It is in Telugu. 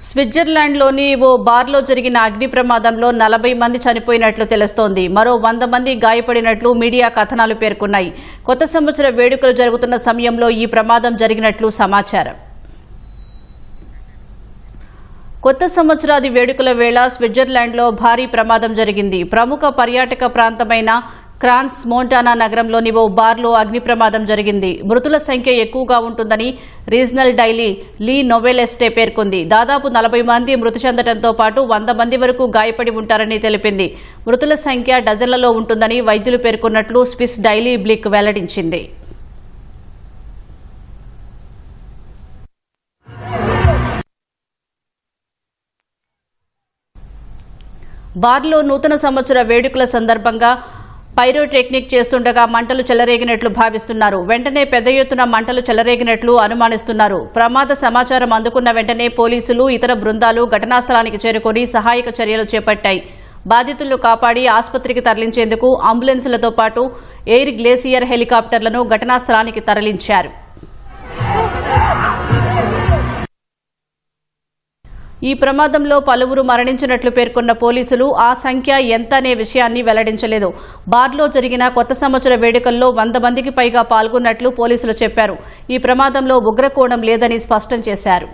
స్విట్జర్లాండ్లోని ఓ బార్లో జరిగిన అగ్ని ప్రమాదంలో 40 మంది చనిపోయినట్లు తెలుస్తోంది. మరో 100 మంది గాయపడినట్లు మీడియా కథనాలు పేర్కొన్నాయి. కొత్త సంవత్సర వేడుకలు జరుగుతున్న సమయంలో ఈ ప్రమాదం జరిగినట్లు సమాచారం. కొత్త సంవత్సరాది వేడుకల వేళ స్విట్జర్లాండ్లో భారీ ప్రమాదం జరిగింది. ప్రముఖ పర్యాటక ప్రాంతమైన క్రాన్స్ మోంటానా నగరంలోని ఓ బార్లో అగ్ని ప్రమాదం జరిగింది. మృతుల సంఖ్య ఎక్కువగా ఉంటుందని రీజనల్ డైలీ లీ నోవెలెస్టే పేర్కొంది. దాదాపు 40 మంది మృతి చెందడంతో పాటు 100 మంది వరకు గాయపడి ఉంటారని తెలిపింది. మృతుల సంఖ్య డజన్లలో ఉంటుందని వైద్యులు పేర్కొన్నట్లు స్విస్ డైలీ బ్లిక్ వెల్లడించింది. బార్లో నూతన సంవత్సర వేడుకల సందర్భంగా పైరోటెక్నిక్ చేస్తుండగా మంటలు చెలరేగినట్లు భావిస్తున్నారు. వెంటనే పెద్ద ఎత్తున మంటలు చెలరేగినట్లు అనుమానిస్తున్నారు. ప్రమాద సమాచారం అందుకున్న వెంటనే పోలీసులు, ఇతర బృందాలు ఘటనా స్థలానికి చేరుకొని సహాయక చర్యలు చేపట్టాయి. బాధితులను కాపాడి ఆసుపత్రికి తరలించేందుకు అంబులెన్సులతో పాటు ఎయిర్ గ్లేసియర్ హెలికాప్టర్లను ఘటనా స్థలానికి తరలించారు. ఈ ప్రమాదంలో పలువురు మరణించినట్లు పేర్కొన్న పోలీసులు ఆ సంఖ్య ఎంత అనే విషయాన్ని వెల్లడించలేదు. బార్లో జరిగిన కొత్త సంవత్సర వేడుకల్లో 100 మందికి పైగా పాల్గొన్నట్లు పోలీసులు చెప్పారు. ఈ ప్రమాదంలో ఉగ్రకోణం లేదని స్పష్టం చేశారు.